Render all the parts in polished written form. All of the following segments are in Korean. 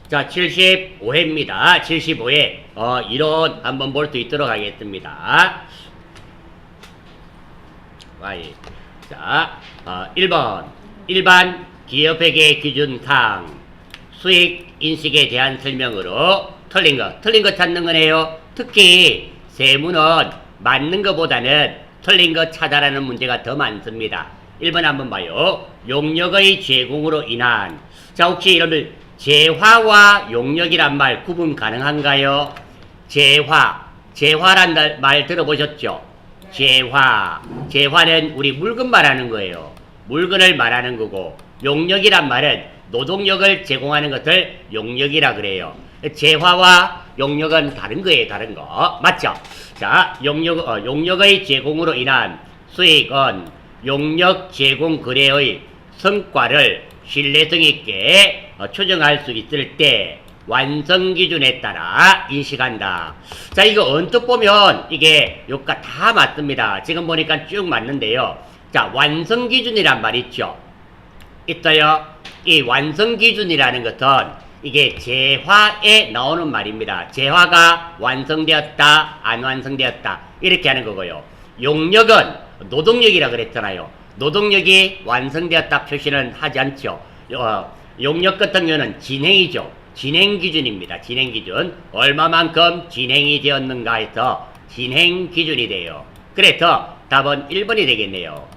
자, 75회입니다. 75회. 이론 한번 볼 수 있도록 하겠습니다. 자, 1번. 일반 기업회계 기준상 수익 인식에 대한 설명으로 틀린 거 찾는 거네요. 특히 세무는 맞는 것보다는 틀린 거 찾아라는 문제가 더 많습니다. 1번 한번 봐요. 용역의 제공으로 인한. 자, 혹시 여러분들 재화와 용역이란 말 구분 가능한가요? 재화란 말 들어보셨죠? 재화는 우리 물건 말하는 거예요. 물건을 말하는 거고, 용역이란 말은 노동력을 제공하는 것을 용역이라 그래요. 재화와 용역은 다른 거예요, 다른 거. 맞죠? 자, 용역의 제공으로 인한 수익은 용역 제공 거래의 성과를 신뢰성 있게 추정할 수 있을 때 완성 기준에 따라 인식한다. 자, 이거 언뜻 보면 이게 요가 다 맞습니다. 지금 보니까 쭉 맞는데요. 자, 완성 기준이란 말 있죠? 있어요. 이 완성 기준이라는 것은 이게 재화에 나오는 말입니다. 재화가 완성되었다, 안 완성되었다, 이렇게 하는 거고요. 용역은 노동력이라 그랬잖아요. 노동력이 완성되었다 표시는 하지 않죠. 용역 같은 경우는 진행이죠. 진행 기준입니다. 진행 기준. 얼마만큼 진행이 되었는가 해서 진행 기준이 돼요. 그래서 답은 1번이 되겠네요.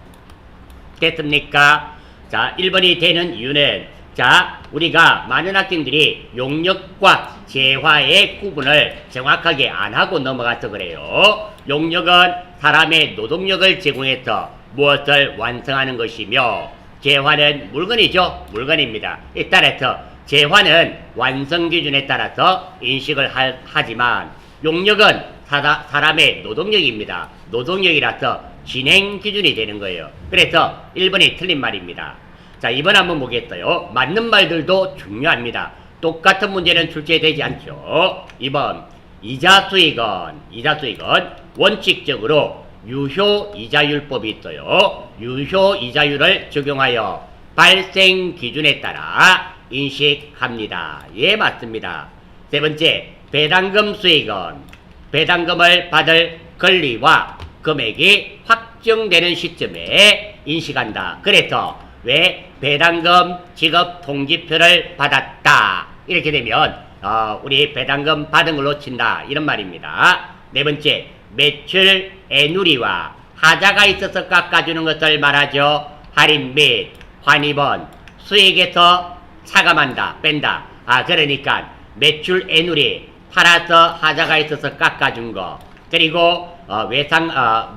됐습니까? 자, 1번이 되는 이유는, 자, 우리가 많은 학생들이 용역과 재화의 구분을 정확하게 안 하고 넘어가서 그래요. 용역은 사람의 노동력을 제공해서 무엇을 완성하는 것이며, 재화는 물건이죠. 물건입니다. 따라서 재화는 완성 기준에 따라서 인식을 하지만 용역은 사람의 노동력입니다. 노동력이라서 진행 기준이 되는 거예요. 그래서 1번이 틀린 말입니다. 자, 2번 한번 보겠어요. 맞는 말들도 중요합니다. 똑같은 문제는 출제되지 않죠. 2번. 이자 수익은 원칙적으로 유효 이자율법이 있어요. 유효 이자율을 적용하여 발생 기준에 따라 인식합니다. 예, 맞습니다. 세 번째, 배당금 수익은 배당금을 받을 권리와 금액이 확정되는 시점에 인식한다. 그래서 왜 배당금 지급 통지표를 받았다, 이렇게 되면 우리 배당금 받은 걸로 친다, 이런 말입니다. 네 번째, 매출 애누리와 하자가 있어서 깎아주는 것을 말하죠. 할인 및 환입은 수익에서 차감한다, 뺀다. 그러니까 매출 애누리, 팔아서 하자가 있어서 깎아준 거, 그리고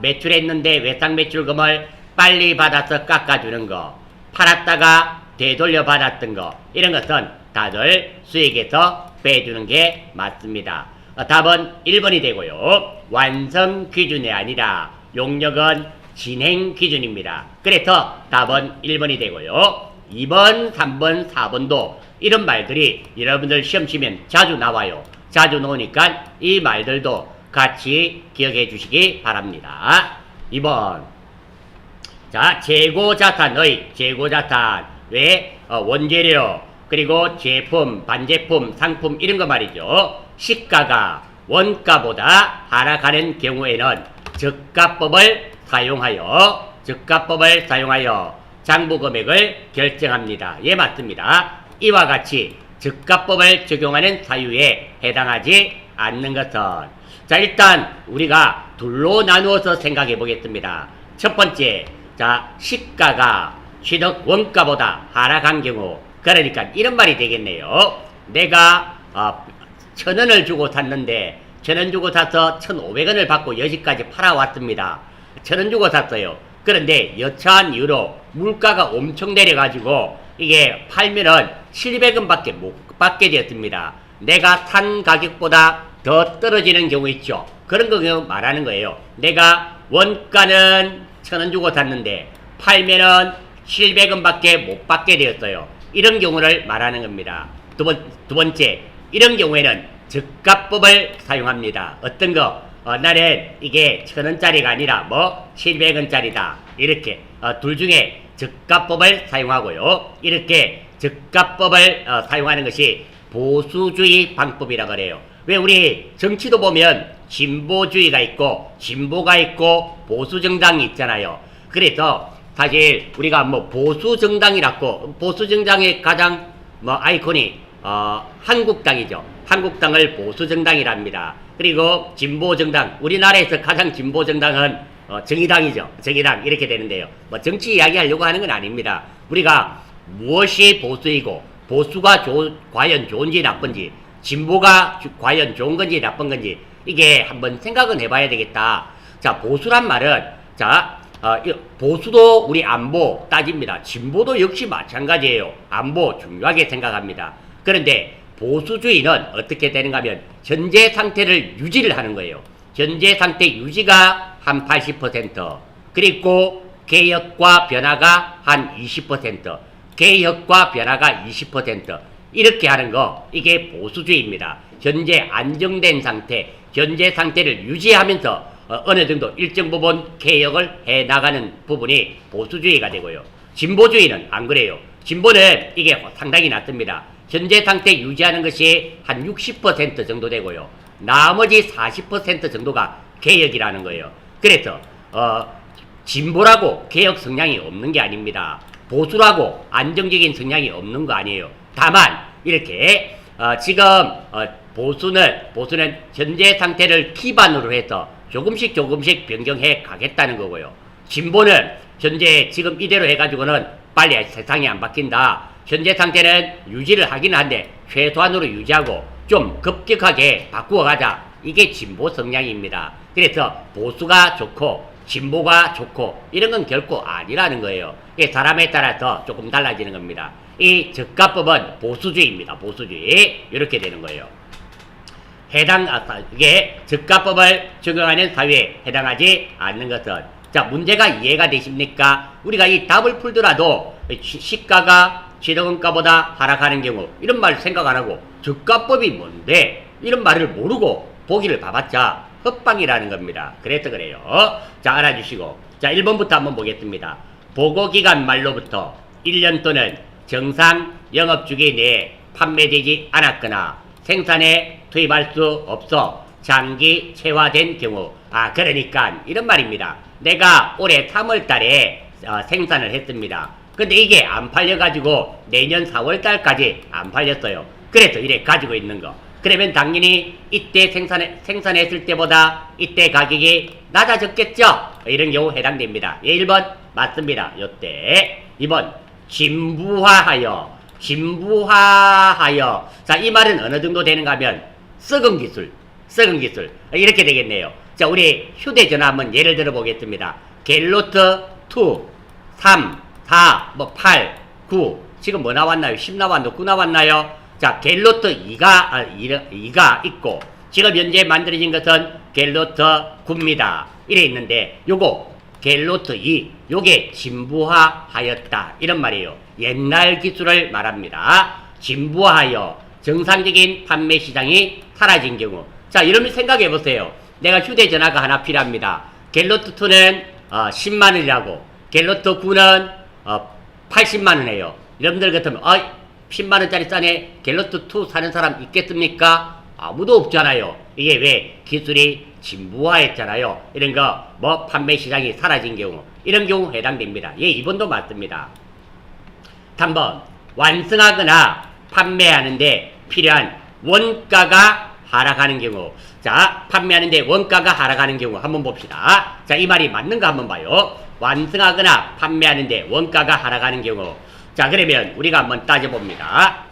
매출했는데 외상 매출금을 빨리 받아서 깎아주는 거, 팔았다가 되돌려 받았던 거, 이런 것은 다들 수익에서 빼주는 게 맞습니다. 답은 1번이 되고요. 완성 기준이 아니라 용역은 진행 기준입니다. 그래서 답은 1번이 되고요. 2번, 3번, 4번도 이런 말들이 여러분들 시험 치면 자주 나와요. 자주 나오니까 이 말들도 같이 기억해 주시기 바랍니다. 2번. 자, 재고자탄. 왜? 원재료, 그리고 제품, 반제품, 상품, 이런 거 말이죠. 시가가 원가보다 하락하는 경우에는 저가법을 사용하여 장부 금액을 결정합니다. 예, 맞습니다. 이와 같이 저가법을 적용하는 사유에 해당하지 않는 것은, 자, 일단 우리가 둘로 나누어서 생각해 보겠습니다. 첫 번째, 자, 시가가 취득 원가보다 하락한 경우, 그러니까 이런 말이 되겠네요. 내가 1,000원을 주고 샀는데 1,000원 주고 사서 1,500원을 받고 여기까지 팔아왔습니다. 1,000원 주고 샀어요. 그런데 여차한 이유로 물가가 엄청 내려가지고 이게 팔면은 700원밖에 못 받게 되었습니다. 내가 산 가격보다 더 떨어지는 경우 있죠. 그런 거 말하는 거예요. 내가 원가는 1,000원 주고 샀는데 팔면은 700원밖에 못 받게 되었어요. 이런 경우를 말하는 겁니다. 두 번째, 이런 경우에는 저가법을 사용합니다. 어떤 거? 나는 이게 1,000원짜리가 아니라 700원짜리다. 이렇게 둘 중에 저가법을 사용하고요. 이렇게 저가법을 사용하는 것이 보수주의 방법이라 그래요. 왜 우리 정치도 보면 진보주의가 있고 진보가 있고 보수정당이 있잖아요. 그래서 사실 우리가 뭐 보수정당이라고 보수정당의 가장 뭐 아이콘이 한국당이죠. 한국당을 보수정당이랍니다. 그리고 진보정당, 우리나라에서 가장 진보정당은 정의당이죠. 정의당 이렇게 되는데요. 뭐 정치 이야기하려고 하는 건 아닙니다. 우리가 무엇이 보수이고 보수가 과연 좋은지 나쁜지, 진보가 과연 좋은 건지 나쁜 건지 이게 한번 생각은 해봐야 되겠다. 자, 보수란 말은 보수도 우리 안보 따집니다. 진보도 역시 마찬가지예요. 안보 중요하게 생각합니다. 그런데 보수주의는 어떻게 되는가 하면 현재 상태를 유지를 하는 거예요. 현재 상태 유지가 한 80%, 그리고 개혁과 변화가 한 20%, 개혁과 변화가 20%, 이렇게 하는 거, 이게 보수주의입니다. 현재 안정된 상태, 현재 상태를 유지하면서 어느 정도 일정 부분 개혁을 해 나가는 부분이 보수주의가 되고요. 진보주의는 안 그래요. 진보는 이게 상당히 낮습니다. 현재 상태 유지하는 것이 한 60% 정도 되고요. 나머지 40% 정도가 개혁이라는 거예요. 그래서 진보라고 개혁 성향이 없는 게 아닙니다. 보수라고 안정적인 성향이 없는 거 아니에요. 다만 이렇게 지금 보수는 현재 상태를 기반으로 해서 조금씩 변경해 가겠다는 거고요. 진보는 현재 지금 이대로 해가지고는 빨리 세상이 안 바뀐다. 현재 상태는 유지를 하긴 한데 최소한으로 유지하고 좀 급격하게 바꾸어 가자. 이게 진보 성향입니다. 그래서 보수가 좋고 진보가 좋고 이런 건 결코 아니라는 거예요. 이게 사람에 따라서 조금 달라지는 겁니다. 이 적가법은 보수주의입니다. 보수주의. 이렇게 되는 거예요. 이게 적가법을 적용하는 사회에 해당하지 않는 것은, 자, 문제가 이해가 되십니까? 우리가 이 답을 풀더라도 시가가 실효원가보다 하락하는 경우 이런 말 생각 안 하고 적가법이 뭔데 이런 말을 모르고 보기를 봐봤자 헛방이라는 겁니다. 그래서 그래요. 자, 알아주시고, 자, 1번부터 한번 보겠습니다. 보고기간 말로부터 1년 또는 정상 영업주기 내에 판매되지 않았거나 생산에 투입할 수 없어 장기 체화된 경우. 그러니까 이런 말입니다. 내가 올해 3월 달에 생산을 했습니다. 근데 이게 안 팔려가지고 내년 4월 달까지 안 팔렸어요. 그래서 이래 가지고 있는 거. 그러면 당연히 이때 생산했을 때보다 이때 가격이 낮아졌겠죠? 이런 경우 해당됩니다. 1번 맞습니다. 요때. 2번 진부화하여. 자, 이 말은 어느 정도 되는가 하면 썩은 기술 이렇게 되겠네요. 자, 우리 휴대전화 한번 예를 들어 보겠습니다. 갤로트 2, 3, 4, 8, 9 지금 뭐 나왔나요? 10 나왔나요? 9 나왔나요? 자, 갤로트 2가 있고 지금 현재 만들어진 것은 갤로트 9입니다. 이래 있는데 요거 갤로트 2 요게 진부화하였다 이런 말이에요. 옛날 기술을 말합니다. 진부화하여 정상적인 판매 시장이 사라진 경우. 자, 여러분 생각해 보세요. 내가 휴대전화가 하나 필요합니다. 갤로트 2는 10만원이라고 갤로트 9는 80만원이에요. 여러분들 같으면 10만원짜리 싸네 갤로트 2 사는 사람 있겠습니까? 아무도 없잖아요. 이게 왜? 기술이 진부화했잖아요. 이런 거 뭐 판매 시장이 사라진 경우 이런 경우 해당됩니다. 예, 2번도 맞습니다. 3번 완성하거나 판매하는데 필요한 원가가 하락하는 경우. 자, 판매하는데 원가가 하락하는 경우 한번 봅시다. 자, 이 말이 맞는가 한번 봐요. 완성하거나 판매하는데 원가가 하락하는 경우. 자, 그러면 우리가 한번 따져봅니다.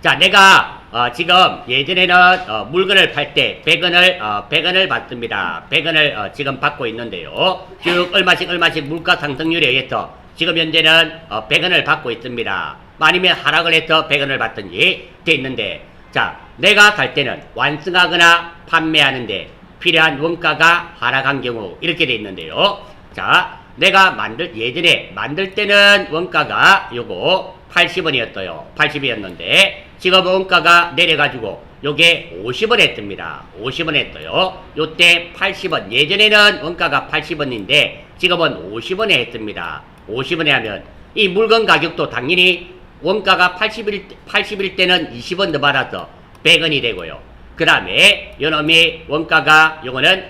자, 내가 지금 예전에는 물건을 팔 때 100원을 받습니다. 100원을 지금 받고 있는데요. 쭉 얼마씩 물가 상승률에 의해서 지금 현재는 100원을 받고 있습니다. 아니면 하락을 해서 100원을 받든지 돼 있는데, 자, 내가 살 때는 완성하거나 판매하는데 필요한 원가가 하락한 경우 이렇게 돼 있는데요. 자, 내가 예전에 만들 때는 원가가 요거 80원이었어요. 80이었는데 지금 원가가 내려가지고 요게 50원 했습니다. 50원 했어요. 요때 80원. 예전에는 원가가 80원인데 지금은 50원에 했습니다. 50원에 하면 이 물건 가격도 당연히 원가가 80일 때는 20원 더 받아서 100원이 되고요. 그 다음에 요놈이 원가가 요거는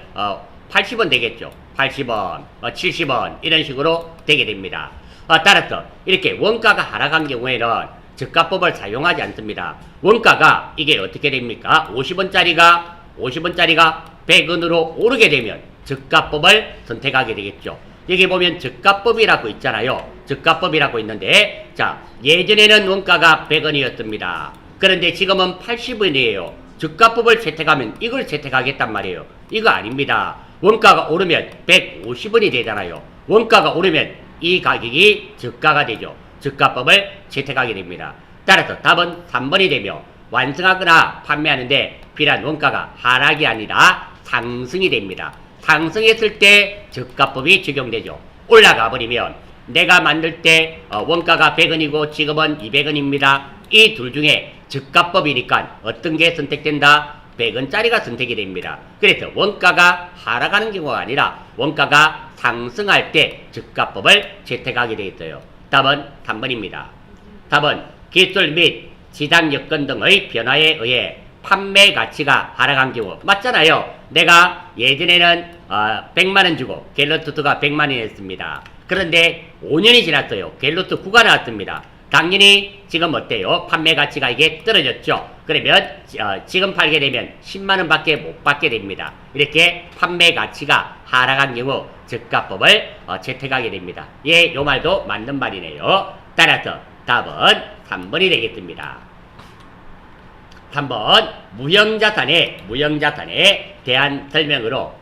80원 되겠죠. 80원, 70원 이런 식으로 되게 됩니다. 따라서 이렇게 원가가 하락한 경우에는 저가법을 사용하지 않습니다. 원가가 이게 어떻게 됩니까? 50원짜리가 100원으로 오르게 되면 저가법을 선택하게 되겠죠. 여기 보면 저가법이라고 있잖아요. 저가법이라고 있는데, 자, 예전에는 원가가 100원이었습니다. 그런데 지금은 80원이에요. 저가법을 채택하면 이걸 채택하겠단 말이에요. 이거 아닙니다. 원가가 오르면 150원이 되잖아요. 원가가 오르면 이 가격이 저가가 되죠. 저가법을 채택하게 됩니다. 따라서 답은 3번이 되며 완성하거나 판매하는데 필요한 원가가 하락이 아니라 상승이 됩니다. 상승했을 때 저가법이 적용되죠. 올라가 버리면 내가 만들 때 원가가 100원이고 지금은 200원입니다. 이 둘 중에 저가법이니까 어떤 게 선택된다? 100원짜리가 선택이 됩니다. 그래서 원가가 하락하는 경우가 아니라 원가가 상승할 때 저가법을 채택하게 되어 있어요. 답은 3번입니다. 답은 기술 및 시장 여건 등의 변화에 의해 판매 가치가 하락한 경우 맞잖아요. 내가 예전에는 100만원 주고 갤러투2가 100만원이었습니다. 그런데 5년이 지났어요. 갤러투9가 나왔습니다. 당연히 지금 어때요? 판매 가치가 이게 떨어졌죠. 그러면 지금 팔게 되면 10만원 밖에 못 받게 됩니다. 이렇게 판매 가치가 하락한 경우 저가법을 채택하게 됩니다. 예, 요 말도 맞는 말이네요. 따라서 답은 3번이 되겠습니다. 3번 무형자산에 대한 설명으로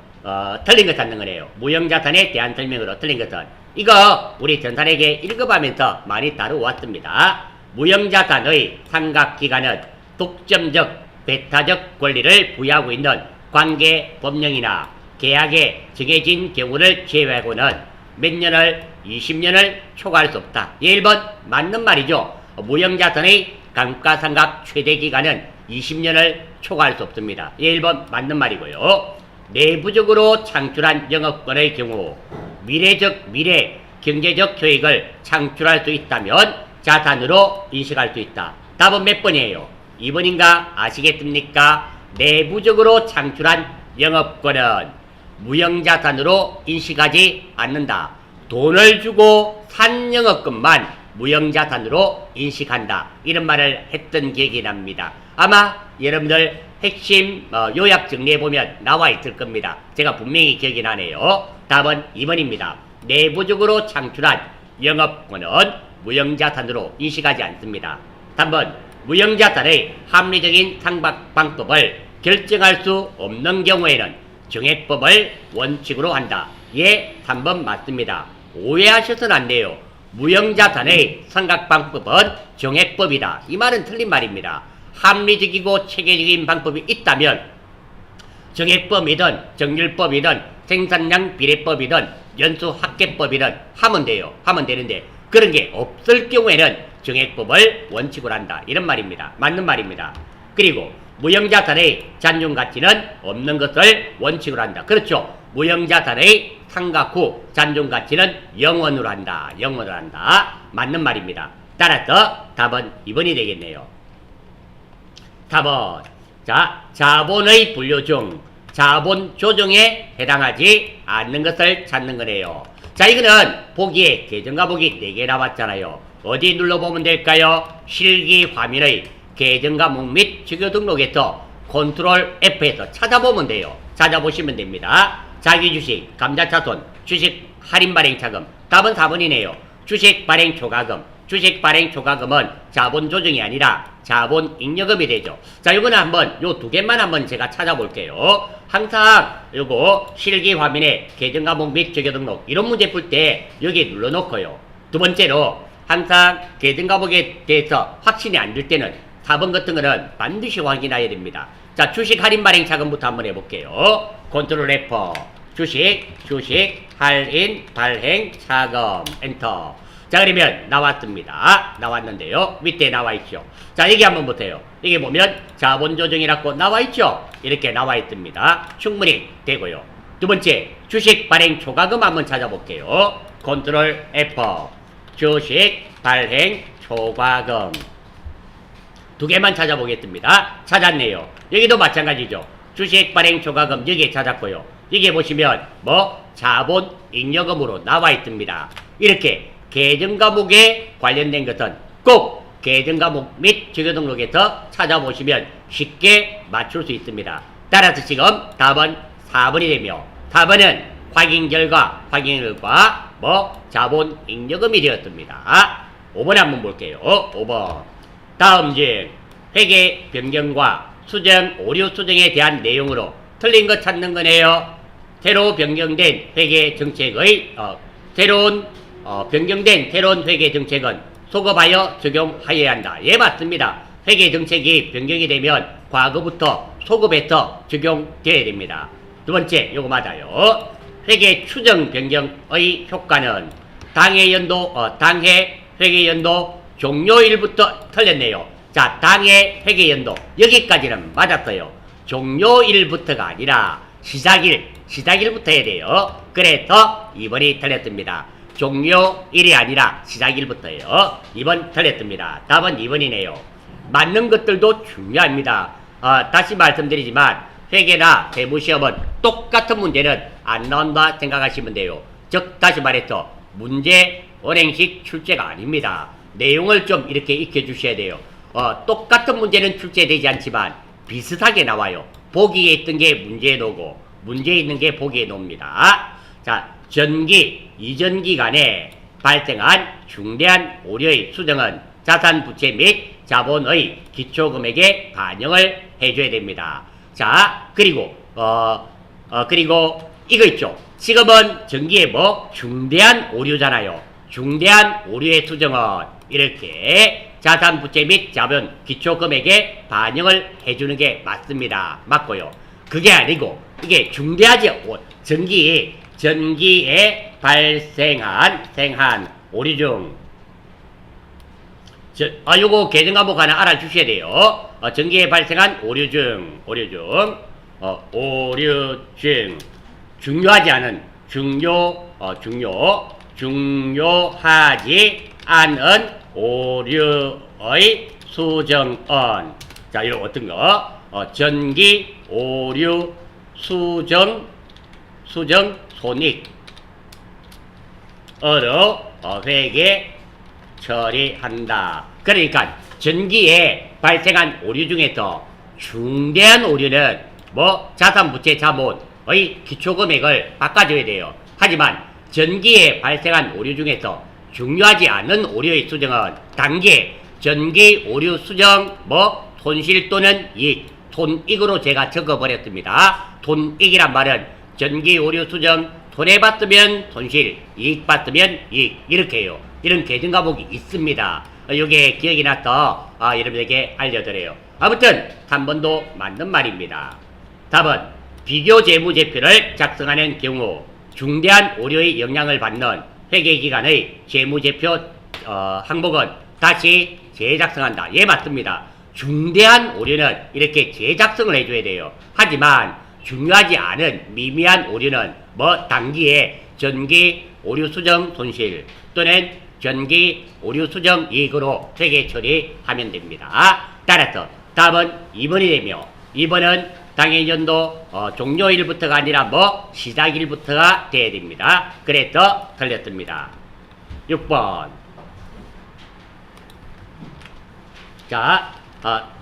틀린 것 찾는 거네요. 무형자산에 대한 설명으로 틀린 것은 이거 우리 전산에게 읽어가면서 많이 다루어왔습니다. 무형자산의 상각기간은 독점적, 배타적 권리를 부여하고 있는 관계 법령이나 계약에 정해진 경우를 제외하고는 몇 년을 20년을 초과할 수 없다. 1번 맞는 말이죠. 무형자산의 감가상각 최대기간은 20년을 초과할 수 없습니다. 1번 맞는 말이고요. 내부적으로 창출한 영업권의 경우 미래 경제적 효익을 창출할 수 있다면 자산으로 인식할 수 있다. 답은 몇 번이에요? 2번인가 아시겠습니까? 내부적으로 창출한 영업권은 무형자산으로 인식하지 않는다. 돈을 주고 산 영업권만 무형자산으로 인식한다. 이런 말을 했던 기억이 납니다. 아마 여러분들 핵심 요약 정리해보면 나와 있을 겁니다. 제가 분명히 기억이 나네요. 답은 2번입니다. 내부적으로 창출한 영업권은 무형자산으로 인식하지 않습니다. 3번 무형자산의 합리적인 상각방법을 결정할 수 없는 경우에는 정액법을 원칙으로 한다. 예, 3번 맞습니다. 오해하셔서는 안 돼요. 무형자산의 상각방법은 정액법이다. 이 말은 틀린 말입니다. 합리적이고 체계적인 방법이 있다면 정액법이든 정률법이든 생산량 비례법이든 연수합계법이든 하면 돼요. 하면 되는데 그런 게 없을 경우에는 정액법을 원칙으로 한다. 이런 말입니다. 맞는 말입니다. 그리고 무형자산의 잔존가치는 없는 것을 원칙으로 한다. 그렇죠. 무형자산의 상각 후 잔존가치는 0원으로 한다. 0원으로 한다. 맞는 말입니다. 따라서 답은 2번이 되겠네요. 4번. 자, 자본의 분류 중 자본 조정에 해당하지 않는 것을 찾는 거네요. 자, 이거는 보기에 계정과 보기 4개 나왔잖아요. 어디 눌러보면 될까요? 실기 화면의 계정과목 및 주교 등록에서 컨트롤 F에서 찾아보면 돼요. 찾아보시면 됩니다. 자기 주식, 감자차손, 주식 할인 발행 차금. 답은 4번이네요. 주식 발행 초과금. 주식 발행 초과금은 자본 조정이 아니라 자본 잉여금이 되죠. 자, 요거는 한번 요 2개만 한번 제가 찾아볼게요. 항상 요거 실기 화면에 계정 과목 및 주교 등록 이런 문제 풀 때 여기 눌러놓고요. 두 번째로 항상 계정 과목에 대해서 확신이 안 들 때는 4번 같은 거는 반드시 확인해야 됩니다. 자, 주식 할인 발행 차금부터 한번 해볼게요. 컨트롤 F 주식 할인 발행 차금 엔터. 자, 그러면 나왔습니다. 나왔는데요. 밑에 나와있죠. 자, 여기 한번 보세요. 여기 보면 자본조정이라고 나와있죠. 이렇게 나와있습니다. 충분히 되고요. 두 번째 주식 발행 초과금 한번 찾아볼게요. 컨트롤 F 주식, 발행, 초과금. 두 개만 찾아보겠습니다. 찾았네요. 여기도 마찬가지죠. 주식, 발행, 초과금 여기에 찾았고요. 여기에 보시면 뭐 자본, 잉여금으로 나와 있습니다. 이렇게 계정 과목에 관련된 것은 꼭 계정 과목 및 주요 등록에서 찾아보시면 쉽게 맞출 수 있습니다. 따라서 지금 답은 4번이 되며 4번은 확인 결과 뭐 자본, 잉여금이 되었습니다. 5번 한번 볼게요. 5번. 다음 중 회계 변경과 수정, 오류 수정에 대한 내용으로 틀린 것 찾는 거네요. 새로 변경된 회계 정책의 변경된 새로운 회계 정책은 소급하여 적용하여야 한다. 예, 맞습니다. 회계 정책이 변경이 되면 과거부터 소급해서 적용되어야 됩니다. 두 번째, 요거 맞아요. 회계 추정 변경의 효과는 당해 회계 연도 종료일부터 틀렸네요. 자, 당해 회계 연도 여기까지는 맞았어요. 종료일부터가 아니라 시작일부터 해야 돼요. 그래서 2번이 틀렸습니다. 종료일이 아니라 시작일부터예요. 2번 틀렸습니다. 답은 2번이네요. 맞는 것들도 중요합니다. 다시 말씀드리지만 회계나 세무시험은 똑같은 문제는 안 나온다 생각하시면 돼요. 즉 다시 말해서 문제 원행식 출제가 아닙니다. 내용을 좀 이렇게 익혀주셔야 돼요. 똑같은 문제는 출제되지 않지만 비슷하게 나와요. 보기에 있던 게 문제에 놓고 문제에 있는 게 보기에 놓습니다. 자, 이전 기간에 발생한 중대한 오류의 수정은 자산 부채 및 자본의 기초금액에 반영을 해줘야 됩니다. 자, 그리고 이거 있죠. 지금은 전기에 뭐 중대한 오류잖아요. 중대한 오류의 수정은 이렇게 자산 부채 및 자본 기초금액에 반영을 해주는 게 맞습니다. 맞고요. 그게 아니고 이게 중대하지 전기에 발생한 오류 중 요거 계정 과목 하나 알아주셔야 돼요. 전기에 발생한 오류 중 중요하지 않은 중요하지 않은 오류의 수정은 자, 이거 어떤 거? 전기 오류 수정 손익으로 회계 처리한다. 그러니까 전기에 발생한 오류 중에서 중대한 오류는 뭐 자산 부채 자본의 기초금액을 바꿔줘야 돼요. 하지만 전기에 발생한 오류 중에서 중요하지 않은 오류의 수정은 단계 전기 오류 수정 뭐 손실 또는 이익 손익으로 제가 적어버렸습니다. 손익이란 말은 전기 오류 수정 손해봤으면 손실 이익 봤으면 이익 이렇게 해요. 이런 계정 과목이 있습니다. 이게 기억이 나서 여러분에게 알려드려요. 아무튼 3번도 맞는 말입니다. 답은 비교 재무제표를 작성하는 경우 중대한 오류의 영향을 받는 회계기간의 재무제표 항목은 다시 재작성한다. 예, 맞습니다. 중대한 오류는 이렇게 재작성을 해줘야 돼요. 하지만 중요하지 않은 미미한 오류는 뭐 단기에 전기 오류 수정 손실 또는 전기 오류 수정 이익으로 회계 처리하면 됩니다. 따라서 답은 2번이 되며 2번은 당해연도 종료일부터가 아니라 뭐 시작일부터가 돼야 됩니다. 그래서 틀렸습니다. 6번. 자,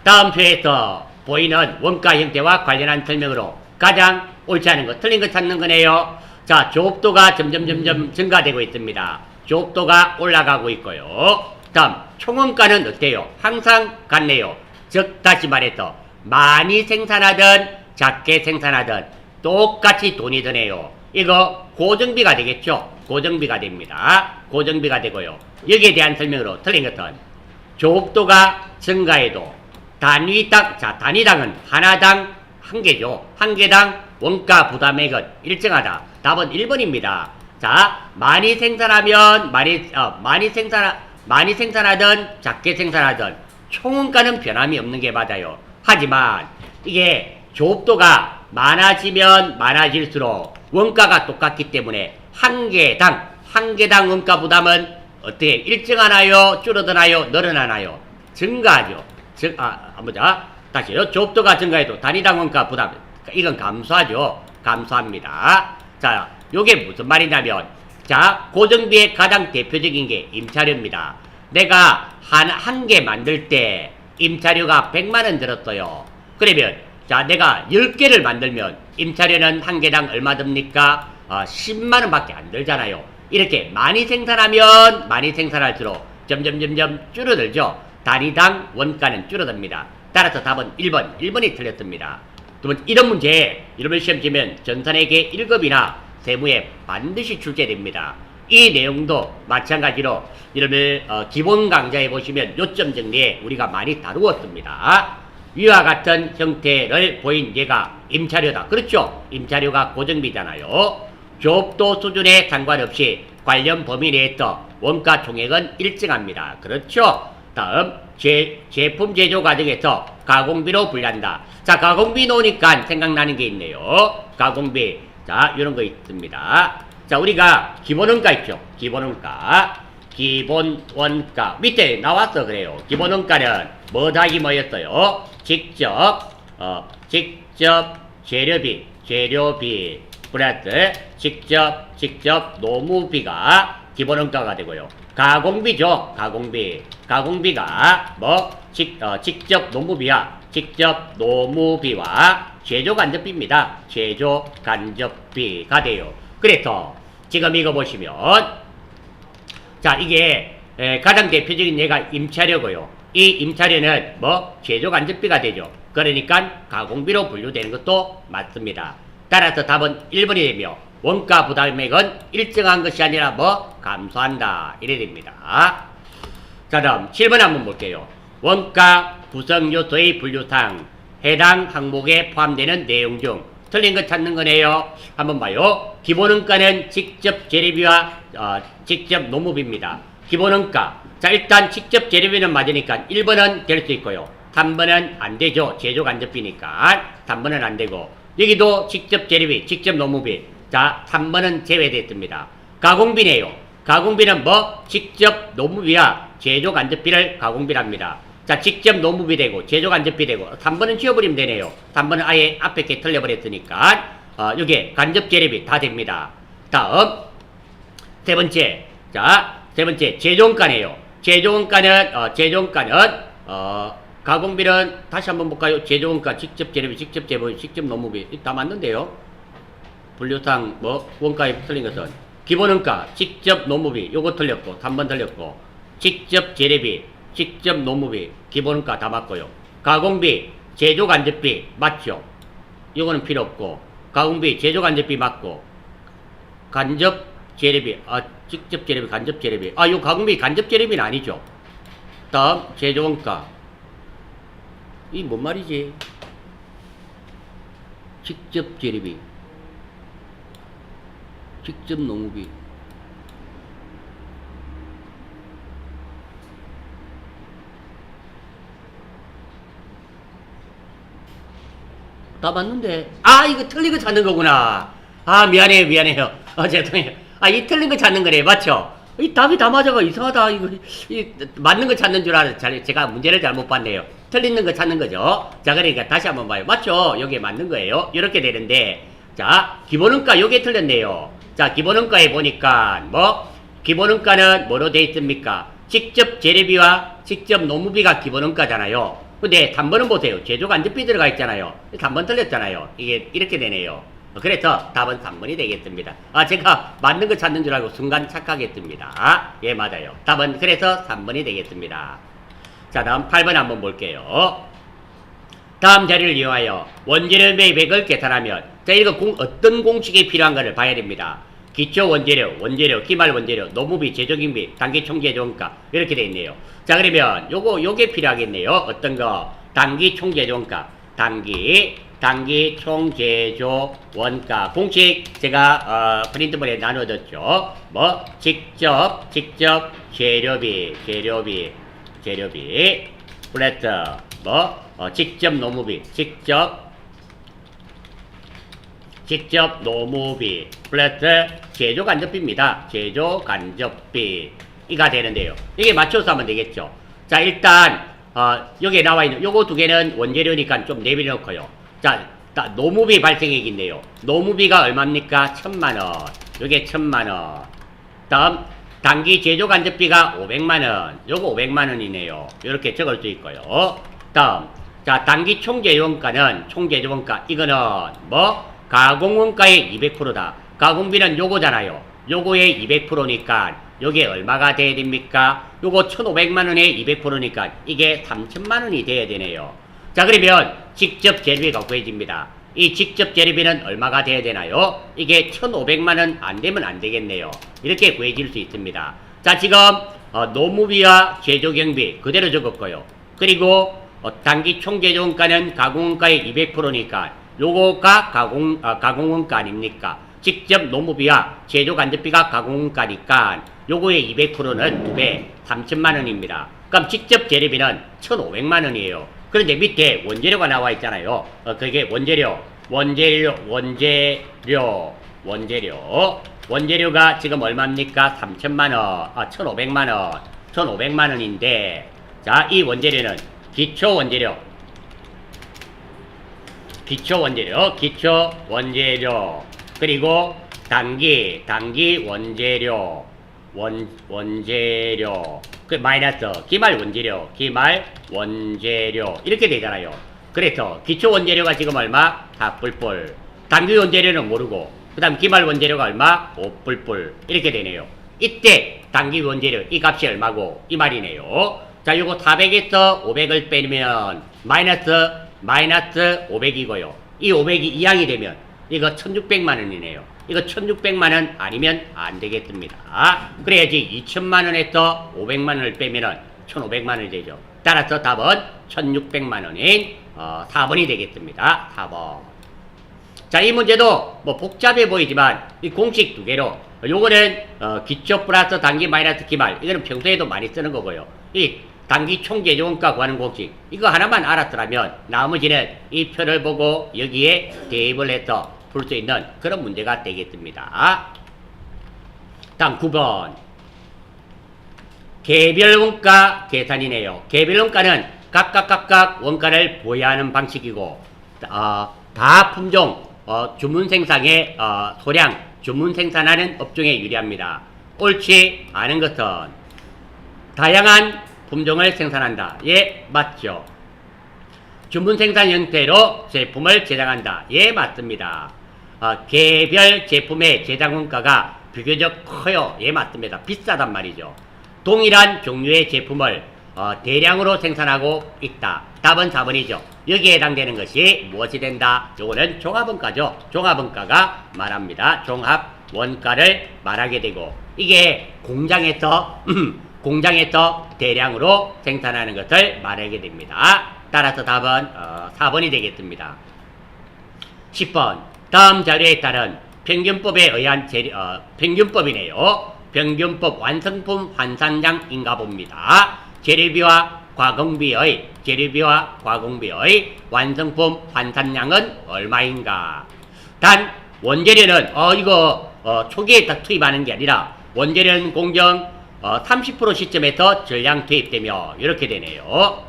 다음 표에서 보이는 원가 형태와 관련한 설명으로 가장 옳지 않은 것, 틀린 것 찾는 거네요. 자, 조업도가 점점 증가되고 있습니다. 조업도가 올라가고 있고요. 다음, 총원가는 어때요? 항상 같네요. 즉, 다시 말해서 많이 생산하든 작게 생산하든 똑같이 돈이 드네요. 이거 고정비가 되겠죠? 고정비가 됩니다. 고정비가 되고요. 여기에 대한 설명으로 틀린 것은 조업도가 증가해도 단위당은 하나당 한 개죠. 한 개당 원가 부담액은 일정하다. 답은 1번입니다. 자, 많이 생산하면 많이 생산하든 작게 생산하든 총원가는 변함이 없는 게 맞아요. 하지만 이게 조업도가 많아지면 많아질수록 원가가 똑같기 때문에 한 개당 원가 부담은 어떻게 일정하나요? 줄어드나요? 늘어나나요? 증가하죠. 보자. 다시요. 좁도가 증가해도 단위당 원가 부담, 이건 감소하죠. 감소합니다. 자, 요게 무슨 말이냐면, 자, 고정비의 가장 대표적인 게 임차료입니다. 내가 한 개 만들 때 임차료가 100만원 들었어요. 그러면, 자, 내가 10개를 만들면 임차료는 한 개당 얼마 듭니까? 10만원 밖에 안 들잖아요. 이렇게 많이 생산할수록 점점 줄어들죠. 단위당 원가는 줄어듭니다. 따라서 답은 1번. 1번이 틀렸습니다. 두 번째, 이런 문제, 이런 시험 치면 전산회계 1급이나 세무에 반드시 출제됩니다. 이 내용도 마찬가지로 이름을 기본 강좌에 보시면 요점 정리에 우리가 많이 다루었습니다. 위와 같은 형태를 보인 예가 임차료다. 그렇죠? 임차료가 고정비잖아요. 좁도 수준에 상관없이 관련 범위 내에서 원가 총액은 일정합니다. 그렇죠? 다음, 제품 제조 과정에서 가공비로 분류한다. 자, 가공비 놓으니까 생각나는 게 있네요. 가공비. 자, 이런 거 있습니다. 자, 우리가 기본원가 있죠? 기본원가. 기본원가. 밑에 나왔어, 그래요. 기본원가는 뭐 더하기 뭐였어요? 직접 재료비, 플러스 직접 노무비가 기본원가가 되고요. 가공비죠. 가공비가 직접 노무비와 제조간접비입니다. 제조간접비가 돼요. 그래서 지금 이거 보시면, 자, 이게 가장 대표적인 예가 임차료고요. 이 임차료는 제조간접비가 되죠. 그러니까 가공비로 분류되는 것도 맞습니다. 따라서 답은 1번이 되며, 원가 부담액은 일정한 것이 아니라 감소한다. 이래 됩니다. 자, 다음 7번 한번 볼게요. 원가 구성 요소의 분류상 해당 항목에 포함되는 내용 중 틀린 것 찾는 거네요. 한번 봐요. 기본원가는 직접 재료비와 직접 노무비입니다. 기본원가. 자, 일단 직접 재료비는 맞으니까 1번은 될 수 있고요. 3번은 안 되죠. 제조간접비니까 3번은 안 되고, 여기도 직접 재료비, 직접 노무비. 자, 3번은 제외됐습니다. 가공비네요. 가공비는 직접 노무비와 제조간접비를 가공비랍니다. 자, 직접 노무비 되고 제조간접비 되고 3번은 지워버리면 되네요. 3번은 아예 앞에 게 틀려버렸으니까 여기에 간접재료비 다 됩니다. 다음 세 번째, 제조원가네요. 제조원가는 가공비는 다시 한번 볼까요? 제조원가, 직접 재료비, 직접 재료비, 직접 노무비 다 맞는데요. 분류상 원가에 틀린 것은 기본원가, 직접 노무비 요거 틀렸고 3번 틀렸고, 직접 재료비, 직접 노무비, 기본원가 다 맞고요. 가공비, 제조간접비 맞죠? 요거는 필요 없고, 가공비, 제조간접비 맞고, 간접 재료비, 직접 재료비, 간접 재료비, 요 가공비 간접 재료비는 아니죠. 다음 제조원가, 이 뭔 말이지? 직접 재료비, 직접 노무비, 다 맞는데. 이거 틀린 거 찾는 거구나. 미안해요. 죄송해요. 이 틀린 거 찾는 거래. 맞죠? 이 답이 다 맞아가 이상하다. 맞는 거 찾는 줄 알았어요. 제가 문제를 잘못 봤네요. 틀리는 거 찾는 거죠. 자, 그러니까 다시 한번 봐요. 맞죠? 여기에 맞는 거예요. 이렇게 되는데, 자, 기본원가 요게 틀렸네요. 자, 기본원가에 보니까, 기본원가는 뭐로 되어 있습니까? 직접 재료비와 직접 노무비가 기본원가잖아요. 근데 3번은 보세요. 제조간접비 들어가 있잖아요. 3번 틀렸잖아요. 이게 이렇게 되네요. 그래서 답은 3번이 되겠습니다. 제가 맞는 거 찾는 줄 알고 순간 착각했습니다. 예, 맞아요. 답은 그래서 3번이 되겠습니다. 자, 다음 8번 한번 볼게요. 다음 자료를 이용하여 원재료 매입액을 계산하면, 자, 이거 어떤 공식이 필요한가를 봐야 됩니다. 기초 원재료, 기말 원재료, 노무비, 제조기비, 단기 총제조원가 이렇게 돼 있네요. 자, 그러면 요게 필요하겠네요. 어떤 거? 단기 총제조원가, 단기 총제조원가 공식 제가 프린트본에 나눠뒀죠. 직접 재료비 플러스 직접 노무비, 직접 노무비 플러스 제조간접비입니다. 제조간접비 이가 되는데요. 이게 맞춰서 하면 되겠죠. 자, 일단 여기에 나와 있는 요거 두 개는 원재료니까 좀 내비놓고요. 자, 노무비 발생액인데요. 노무비가 얼마입니까? 1,000만원. 요게 1,000만원. 다음 단기 제조간접비가 500만원. 요거 500만원이네요. 요렇게 적을 수 있고요. 다음 자, 단기 총재원가는 총재원가 이거는 뭐 가공원가의 200%다. 가공비는 요거잖아요. 요거의 200%니까 요게 얼마가 돼야 됩니까? 요거 1,500만원의 200%니까 이게 3,000만원이 돼야 되네요. 자, 그러면 직접 재료비가 구해집니다. 이 직접 재료비는 얼마가 돼야 되나요? 이게 1,500만원 안 되면 안 되겠네요. 이렇게 구해질 수 있습니다. 자, 지금 노무비와 제조경비 그대로 적었고요. 그리고 단기 총재조원가는 가공원가의 200%니까 요거가 가공원가 아닙니까? 직접 노무비와 제조간접비가 가공원가니까 요거의 200%는 2배 3,000만원입니다. 그럼 직접 재료비는 1,500만원이에요. 그런데 밑에 원재료가 나와 있잖아요. 그게 원재료가 지금 얼마입니까? 3,000만원, 1,500만원, 1,500만원인데, 자, 이 원재료는 기초 원재료, 그리고 단기 원재료, 그 마이너스 기말 원재료 이렇게 되잖아요. 그래서 기초 원재료가 지금 얼마? 4뿔뿔. 단기 원재료는 모르고 그 다음 기말 원재료가 얼마? 5뿔뿔 이렇게 되네요. 이때 단기 원재료 이 값이 얼마고 이 말이네요. 자, 요거 400에서 500을 빼면 마이너스 500이고요. 이 500이 이항이 되면 이거 1,600만원이네요. 이거 1,600만원 아니면 안 되겠습니다. 그래야지 2,000만원에서 500만원을 빼면은 1,500만원이 되죠. 따라서 답은 1,600만원인 4번이 되겠습니다. 4번. 자, 이 문제도 뭐 복잡해 보이지만 이 공식 두 개로 요거는 기초 플러스 단기 마이너스 기말 이거는 평소에도 많이 쓰는 거고요. 이 단기 총재조원가 구하는 공식 이거 하나만 알았더라면 나머지는 이 표를 보고 여기에 대입을 해서 풀 수 있는 그런 문제가 되겠습니다. 다음 9번 개별원가 계산이네요. 개별원가는 각각 원가를 부여하는 방식이고 다 품종 주문 생산의 소량 주문 생산하는 업종에 유리합니다. 옳지 않은 것은 다양한 품종을 생산한다. 예, 맞죠. 주문 생산 형태로 제품을 제작한다. 예, 맞습니다. 개별 제품의 제작 원가가 비교적 커요. 예, 맞습니다. 비싸단 말이죠. 동일한 종류의 제품을 대량으로 생산하고 있다. 답은 4번이죠. 여기에 해당되는 것이 무엇이 된다? 요거는 종합원가죠. 종합원가가 말합니다. 종합 원가를 말하게 되고 이게 공장에서 대량으로 생산하는 것을 말하게 됩니다. 따라서 답은 4번이 되겠습니다. 10번 다음 자료에 따른 평균법에 의한 평균법이네요. 평균법 완성품 환산량인가 봅니다. 재료비와 가공비의 완성품 환산량은 얼마인가? 단 원재료는 이거 초기에 딱 투입하는 게 아니라 원재료는 공정 30% 시점에서 전량 투입되며 이렇게 되네요.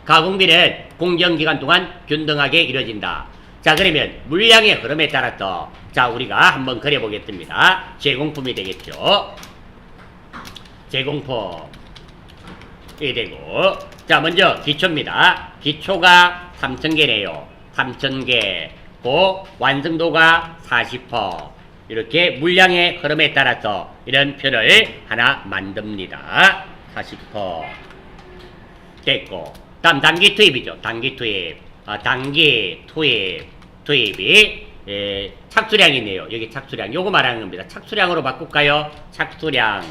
가공비는 공정기간 동안 균등하게 이루어진다. 자, 그러면 물량의 흐름에 따라서 자, 우리가 한번 그려보겠습니다. 제공품이 되겠죠. 제공품 이게 되고 자, 먼저 기초입니다. 기초가 3,000개네요. 3,000개 고 완성도가 40%. 이렇게 물량의 흐름에 따라서 이런 표를 하나 만듭니다. 40% 됐고 다음 단기 투입이죠. 단기 투입 투입이 착수량이네요. 여기 착수량 요거 말하는 겁니다. 착수량으로 바꿀까요? 착수량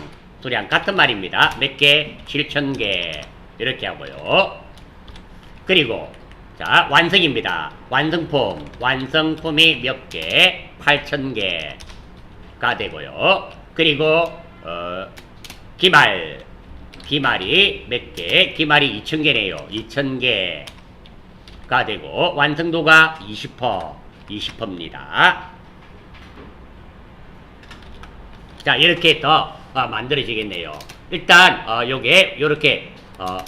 같은 말입니다. 몇 개? 7,000개 이렇게 하고요. 그리고 자, 완성입니다. 완성품이 몇 개? 8,000개가 되고요. 그리고 기말이 몇 개? 기말이 2,000개네요. 2,000개가 되고 완성도가 20%입니다. 자, 이렇게 해서 만들어지겠네요. 일단 요게 요렇게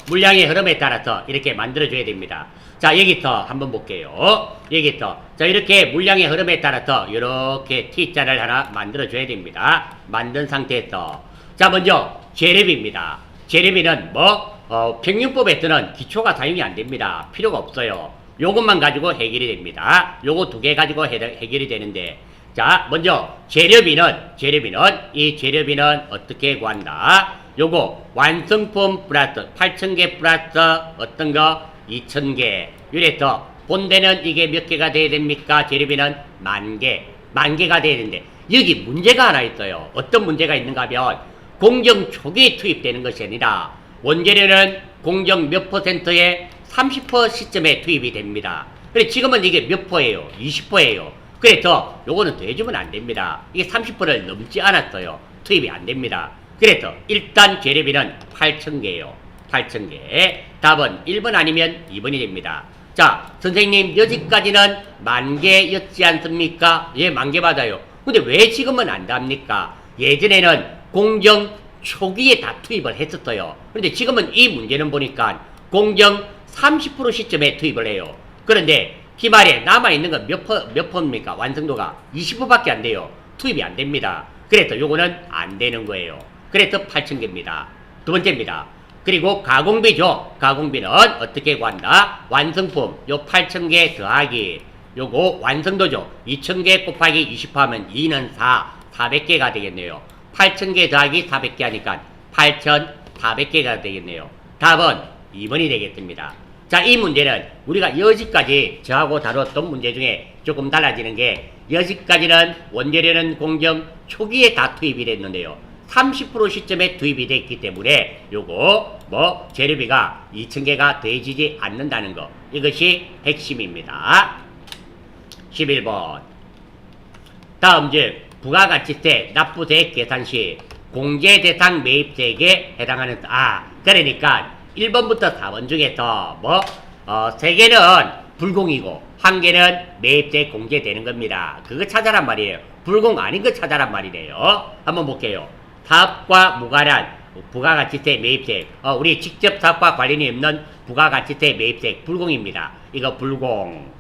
물량의 흐름에 따라서 이렇게 만들어줘야 됩니다. 자, 여기부터 한번 볼게요. 여기부터 자, 이렇게 물량의 흐름에 따라서 이렇게 T자를 하나 만들어줘야 됩니다. 만든 상태에서 자, 먼저 재료비입니다. 재료비는 평균법에 뜨는 기초가 사용이 안 됩니다. 필요가 없어요. 요것만 가지고 해결이 됩니다. 요거 두 개 가지고 해결이 되는데, 자, 먼저 이 재료비는 어떻게 구한다? 요거 완성품 플러스 8,000개 플러스 어떤 거 2,000개. 이래서 본대는 이게 몇 개가 돼야 됩니까? 재료비는 10,000개가 돼야 되는데, 여기 문제가 하나 있어요. 어떤 문제가 있는가 하면 공정 초기에 투입되는 것이 아니라 원재료는 공정 몇 %의 30% 시점에 투입이 됩니다. 그래, 지금은 이게 몇 %예요? 20%예요. 그래서 요거는 더해주면 안 됩니다. 이게 30%를 넘지 않았어요. 투입이 안 됩니다. 그래서 일단 재료비는 8,000개예요. 8,000개. 답은 1번 아니면 2번이 됩니다. 자, 선생님 여기까지는 10,000개였지 않습니까? 예, 10,000개 맞아요. 근데 왜 지금은 안 답니까? 예전에는 공정 초기에 다 투입을 했었어요. 그런데 지금은 이 문제는 보니까 공정 30% 시점에 투입을 해요. 그런데 기말에 남아있는 건 몇 %입니까? 완성도가 20%밖에 안 돼요. 투입이 안 됩니다. 그래서 요거는 안 되는 거예요. 그래서 8,000개입니다. 두 번째입니다. 그리고 가공비죠. 가공비는 어떻게 구한다? 완성품 요 8,000개 더하기 요거 완성도죠. 2,000개 곱하기 20하면 2는 400개가 되겠네요. 8,000개 더하기 400개 하니까 8,400개가 되겠네요. 답은 2번이 되겠습니다. 자, 이 문제는 우리가 여지까지 저하고 다뤘던 문제 중에 조금 달라지는 게, 여지까지는 원재료는 공정 초기에 다 투입이 됐는데요. 30% 시점에 투입이 됐기 때문에 요거 재료비가 2,000개가 더해지지 않는다는 거, 이것이 핵심입니다. 11번. 다음 즉 부가가치세 납부세 계산 시 공제 대상 매입세액에 해당하는 그러니까 1번부터 4번 중에서 3개는 불공이고 1개는 매입세 공제되는 겁니다. 그거 찾아란 말이에요. 불공 아닌 거 찾아란 말이래요. 한번 볼게요. 사업과 무관한 부가가치세 매입세, 우리 직접 사업과 관련이 없는 부가가치세 매입세 불공입니다. 이거 불공.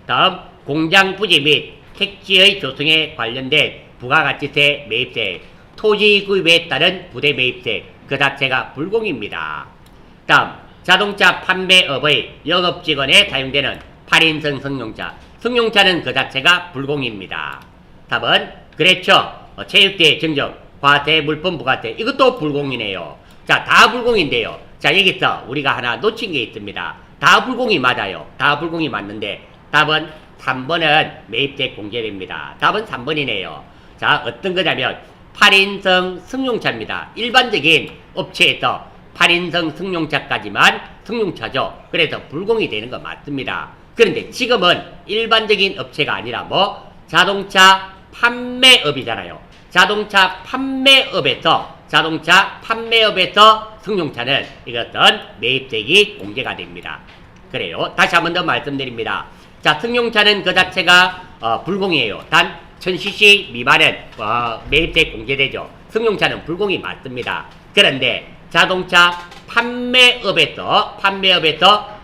다음 공장 부지 및 택지의 조성에 관련된 부가가치세 매입세, 토지 구입에 따른 부대 매입세, 그 자체가 불공입니다. 다음 자동차 판매업의 영업직원에 사용되는 8인승 승용차, 승용차는 그 자체가 불공입니다. 답은 그렇죠. 체육대회 증정, 과세 물품 부가세, 이것도 불공이네요. 자, 다 불공인데요. 자, 여기서 우리가 하나 놓친 게 있습니다. 다 불공이 맞아요. 다 불공이 맞는데 답은 3번은 매입세 공제됩니다. 답은 3번이네요. 자, 어떤 거냐면 8인승 승용차입니다. 일반적인 업체에서 8인승 승용차까지만 승용차죠. 그래서 불공이 되는 거 맞습니다. 그런데 지금은 일반적인 업체가 아니라 자동차 판매업이잖아요. 자동차 판매업에서 승용차는 이것은 매입세액이 공제가 됩니다. 그래요. 다시 한 번 더 말씀드립니다. 자, 승용차는 그 자체가 불공이에요. 단 1000cc 미만은 매입세액 공제되죠. 승용차는 불공이 맞습니다. 그런데 자동차 판매업에서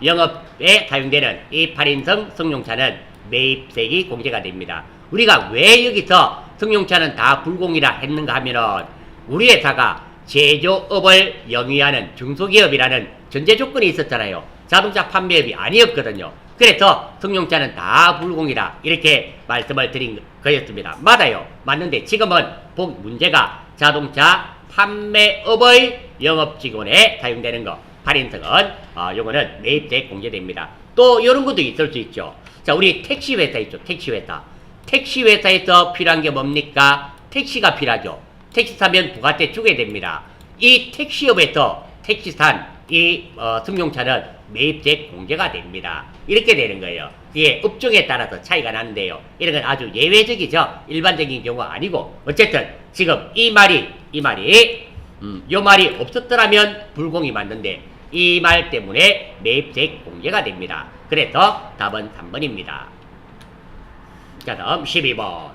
영업에 사용되는 이 8인승 승용차는 매입세액이 공제가 됩니다. 우리가 왜 여기서 승용차는 다 불공이라 했는가 하면은 우리 회사가 제조업을 영위하는 중소기업이라는 전제 조건이 있었잖아요. 자동차 판매업이 아니었거든요. 그래서 승용차는 다 불공이라 이렇게 말씀을 드린 거였습니다. 맞아요. 맞는데 지금은 문제가 자동차 판매업의 영업직원에 사용되는 거 8인승은 요거는 매입세액 공제됩니다. 또 이런 것도 있을 수 있죠. 자, 우리 택시회사 있죠. 택시회사에서 필요한 게 뭡니까? 택시가 필요하죠. 택시 타면 부가세 주게 됩니다. 이 택시업에서 택시산 이 승용차는 매입세액 공제가 됩니다. 이렇게 되는 거예요. 이게 업종에 따라서 차이가 나는데요. 이런 건 아주 예외적이죠. 일반적인 경우가 아니고, 어쨌든 지금 이 말이 요 말이 없었더라면 불공이 맞는데 이 말 때문에 매입세액 공제가 됩니다. 그래서 답은 3번입니다. 자, 다음 12번.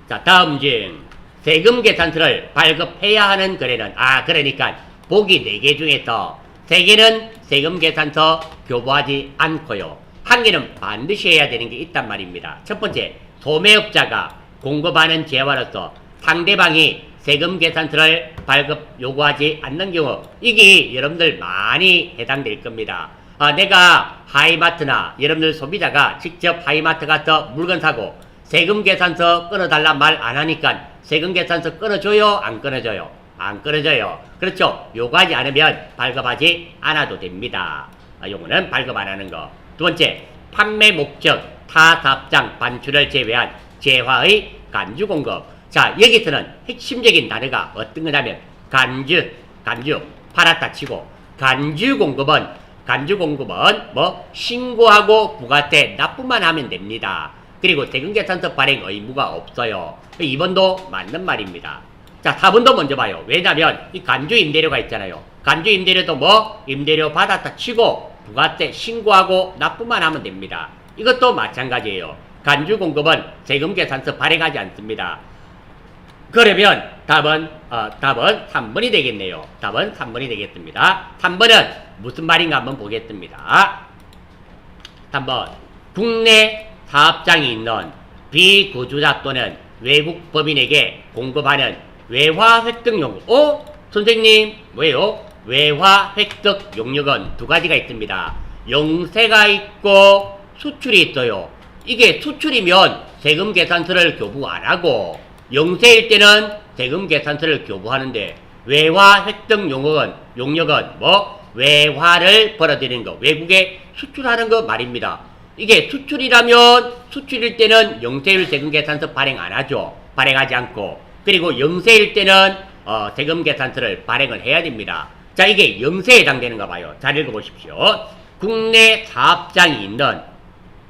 자, 다음 중 세금 계산서를 발급해야 하는 거래는 그러니까 보기 4개 중에서 3개는 세금 계산서 교부하지 않고요. 1개는 반드시 해야 되는 게 있단 말입니다. 첫 번째, 소매업자가 공급하는 재화로서 상대방이 세금 계산서를 발급 요구하지 않는 경우, 이게 여러분들 많이 해당될 겁니다. 내가 하이마트나 여러분들 소비자가 직접 하이마트 가서 물건 사고 세금 계산서 끊어달라 말 안 하니까 세금 계산서 끊어줘요? 안 끊어줘요? 안 끊어줘요. 그렇죠? 요구하지 않으면 발급하지 않아도 됩니다. 요거는 발급 안 하는 거. 두 번째, 판매 목적 타 사업장 반출을 제외한 재화의 간주 공급. 자, 여기서는 핵심적인 단어가 어떤 거냐면 간주, 팔았다 치고 간주 공급은 뭐 신고하고 부가세 납부만 하면 됩니다. 그리고 세금계산서 발행 의무가 없어요. 2번도 맞는 말입니다. 자, 4번도 먼저 봐요. 왜냐면 이 간주 임대료가 있잖아요. 간주 임대료도 뭐 임대료 받았다 치고 부가세 신고하고 납부만 하면 됩니다. 이것도 마찬가지예요. 간주 공급은 세금계산서 발행하지 않습니다. 그러면 답은 3번이 되겠네요. 답은 3번이 되겠습니다. 3번은 무슨 말인가 한번 보겠습니다. 3번, 국내 사업장이 있는 비거주자 또는 외국 법인에게 공급하는 외화 획득 용역. 선생님, 왜요? 외화 획득 용역은 두 가지가 있습니다. 영세가 있고 수출이 있어요. 이게 수출이면 세금 계산서를 교부 안 하고, 영세일 때는 세금 계산서를 교부하는데, 외화 획득 용역은 뭐 외화를 벌어들이는 거, 외국에 수출하는 거 말입니다. 이게 수출이라면 수출일 때는 영세율 세금 계산서 발행 안 하죠. 발행하지 않고. 그리고 영세일 때는 세금 계산서를 발행을 해야 됩니다. 자, 이게 영세에 해당되는가 봐요. 잘 읽어보십시오. 국내 사업장이 있는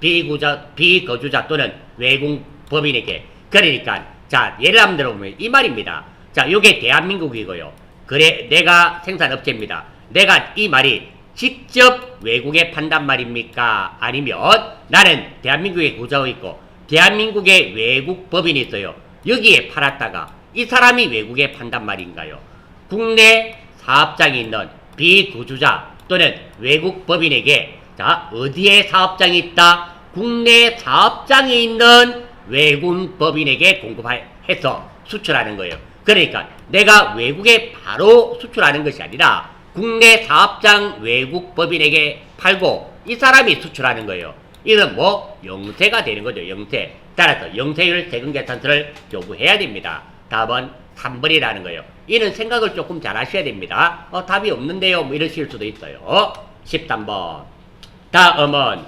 비거주자 또는 외국 법인에게. 그러니까 자, 예를 한번 들어보면 이 말입니다. 자, 요게 대한민국이고요. 그래, 내가 생산업체입니다. 내가 이 말이 직접 외국에 판단 말입니까? 아니면 나는 대한민국에 거주하고 있고 대한민국에 외국 법인이 있어요. 여기에 팔았다가 이 사람이 외국에 판단 말인가요? 국내 사업장이 있는 비거주자 또는 외국 법인에게, 자, 어디에 사업장이 있다? 국내 사업장이 있는 외국 법인에게 공급해서 수출하는 거예요. 그러니까 내가 외국에 바로 수출하는 것이 아니라 국내 사업장 외국 법인에게 팔고 이 사람이 수출하는 거예요. 이건 뭐 영세가 되는 거죠. 영세. 따라서 영세율 세금계산서를 교부해야 됩니다. 답은 3번이라는 거예요. 이는 생각을 조금 잘 하셔야 됩니다. 답이 없는데요, 뭐 이러실 수도 있어요. 13번. 다음은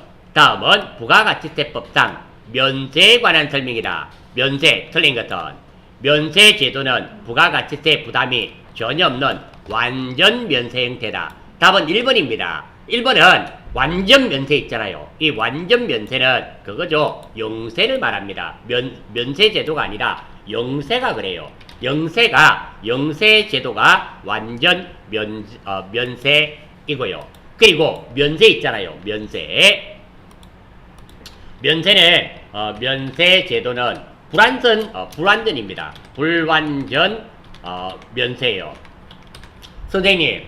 부가가치세법상 면세에 관한 설명이다. 면세, 틀린 것은 면세 제도는 부가가치세 부담이 전혀 없는 완전 면세 형태다. 답은 1번입니다. 1번은 완전 면세 있잖아요. 이 완전 면세는 그거죠. 영세를 말합니다. 면세 제도가 아니라 영세가 그래요. 영세 제도가 완전 면세이고요. 그리고 면세 있잖아요. 면세는 면세 제도는 불완전입니다. 불완전 면세예요. 선생님,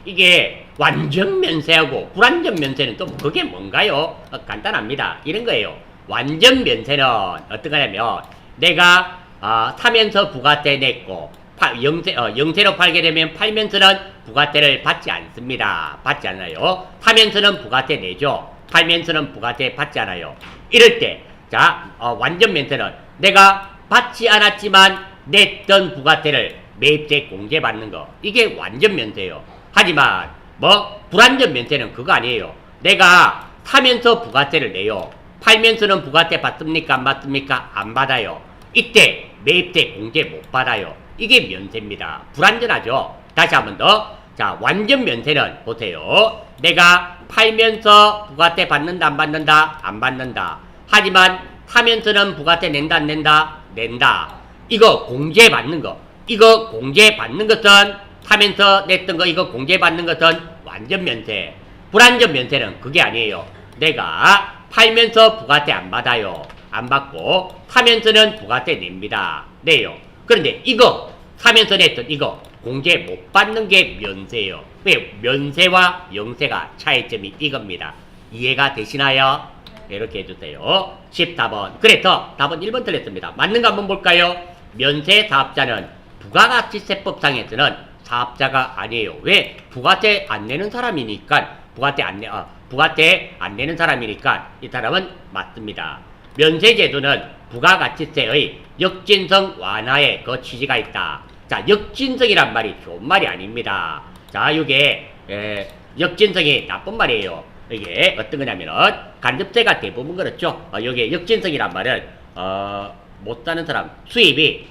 이게 완전 면세하고 불완전 면세는 또 그게 뭔가요? 간단합니다. 이런 거예요. 완전 면세는 어떤 거냐면 내가 사면서 부가세 냈고 영세로 팔게 되면 팔면서는 부가세를 받지 않습니다. 받지 않아요. 사면서는 부가세 내죠. 팔면서는 부가세 받지 않아요. 이럴 때, 자, 완전 면세는 내가 받지 않았지만 냈던 부가세를 매입세 공제받는 거, 이게 완전 면세예요. 하지만 뭐 불완전 면세는 그거 아니에요. 내가 사면서 부가세를 내요. 팔면서는 부가세 받습니까? 안 받습니까? 안 받아요. 이때 매입세 공제 못 받아요. 이게 면세입니다. 불완전하죠. 다시 한 번 더. 자, 완전 면세는 보세요. 내가 팔면서 부가세 받는다 안 받는다? 안 받는다. 하지만 사면서는 부가세 낸다 안 낸다? 낸다. 이거 공제 받는 거. 이거 공제 받는 것은 사면서 냈던 거, 이거 공제 받는 것은 완전 면세. 불완전 면세는 그게 아니에요. 내가 팔면서 부가세 안 받아요. 안 받고 사면서는 부가세 냅니다. 내요. 그런데 이거 사면서 냈던 이거 공제 못 받는 게 면세예요. 왜? 면세와 영세가 차이점이 이겁니다. 이해가 되시나요? 이렇게 해주세요. 14번. 그래서 답은 1번 틀렸습니다. 맞는 거 한번 볼까요? 면세 사업자는 부가가치세법상에서는 사업자가 아니에요. 왜? 부가세 안 내는 사람이니까 부가세 안 내는 사람이니까 이 사람은 맞습니다. 면세제도는 부가가치세의 역진성 완화에 그 취지가 있다. 자, 역진성이란 말이 좋은 말이 아닙니다. 자, 이게 역진성이 나쁜 말이에요. 이게 어떤 거냐면은 간접세가 대부분 그렇죠. 여기에 역진성이란 말은 못 사는 사람 수입이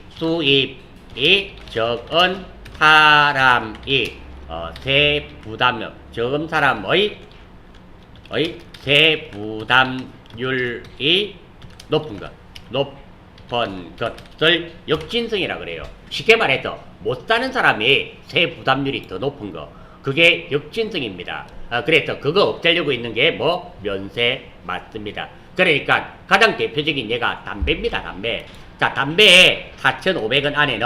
적은 사람이 세 부담 적은 사람의 세 부담률이 높은 것을 역진성이라 그래요. 쉽게 말해서 못 사는 사람이 세 부담률이 더 높은 거, 그게 역진성입니다. 그래서 그거 없애려고 있는 게 면세 맞습니다. 그러니까 가장 대표적인 예가 담배입니다. 담배. 자, 담배에 4,500원 안에는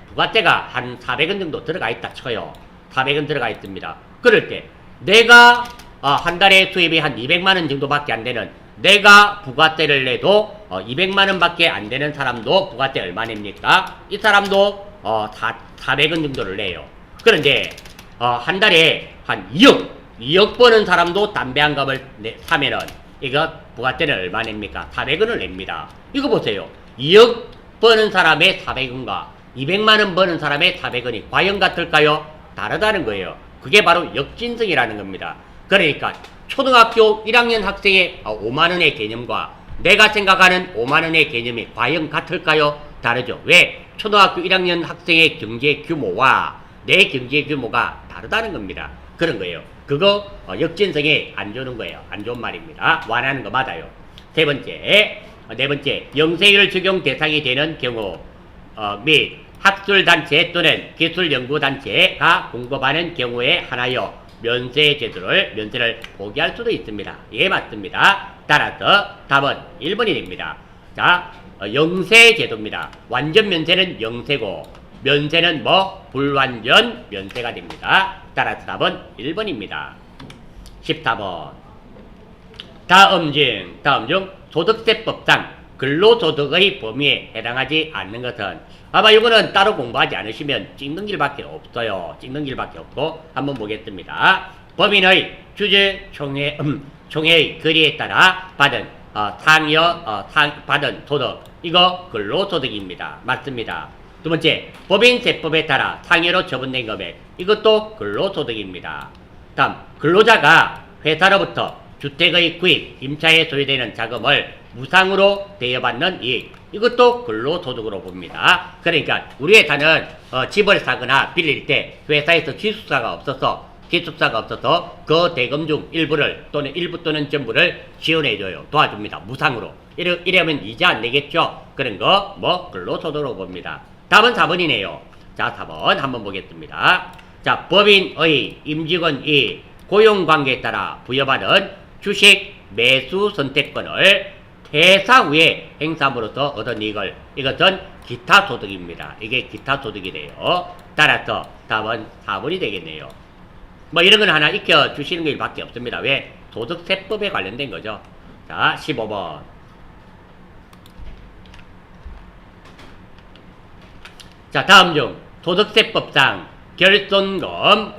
부가세가 한 400원 정도 들어가 있다 쳐요. 400원 들어가 있습니다. 그럴 때 내가 한 달에 수입이 한 200만 원 정도밖에 안 되는, 내가 부가세를 내도 200만 원밖에 안 되는 사람도 부가세 얼마 냅니까? 이 사람도 400원 정도를 내요. 그런데 한 달에 한 2억 버는 사람도 담배 한 갑을 사면은 이거 부가세는 얼마 냅니까? 400원을 냅니다. 이거 보세요. 2억 버는 사람의 400원과 200만 원 버는 사람의 400원이 과연 같을까요? 다르다는 거예요. 그게 바로 역진성이라는 겁니다. 그러니까 초등학교 1학년 학생의 5만 원의 개념과 내가 생각하는 5만 원의 개념이 과연 같을까요? 다르죠. 왜? 초등학교 1학년 학생의 경제 규모와 내 경제 규모가 다르다는 겁니다. 그런 거예요. 그거 역진성이 안 좋은 거예요. 안 좋은 말입니다. 완화하는 거 맞아요. 네 번째, 영세율 적용 대상이 되는 경우 및 학술단체 또는 기술연구단체가 공급하는 경우에 한하여 면세를 포기할 수도 있습니다. 예, 맞습니다. 따라서 답은 1번이 됩니다. 자, 영세제도입니다. 완전 면세는 영세고 면세는 불완전 면세가 됩니다. 따라서 답은 1번입니다. 14번. 다음 중 소득세법상 근로소득의 범위에 해당하지 않는 것은, 아마 이거는 따로 공부하지 않으시면 찍는 길밖에 없어요. 찍는 길밖에 없고 한번 보겠습니다. 범인의 주주 총회의 결의에 따라 받은 받은 소득, 이거 근로소득입니다. 맞습니다. 두 번째, 법인세법에 따라 상여로 처분된 금액, 이것도 근로소득입니다. 다음, 근로자가 회사로부터 주택의 구입, 임차에 소요되는 자금을 무상으로 대여받는 이익, 이것도 근로소득으로 봅니다. 그러니까 우리 회사는 집을 사거나 빌릴 때 회사에서 기숙사가 없어서 그 대금 중 일부 또는 전부를 지원해줘요. 도와줍니다. 무상으로. 이러면 이자 안 내겠죠? 그런 거 근로소득으로 봅니다. 답은 4번이네요. 자, 4번 한번 보겠습니다. 자, 법인의 임직원이 고용관계에 따라 부여받은 주식 매수 선택권을 퇴사 후에 행사함으로써 얻은 이익을, 이것은 기타 소득입니다. 이게 기타 소득이래요. 따라서 답은 4번이 되겠네요. 이런 건 하나 익혀주시는 게 밖에 없습니다. 왜? 소득세법에 관련된 거죠. 자, 15번. 자, 다음 중 소득세법상 결손금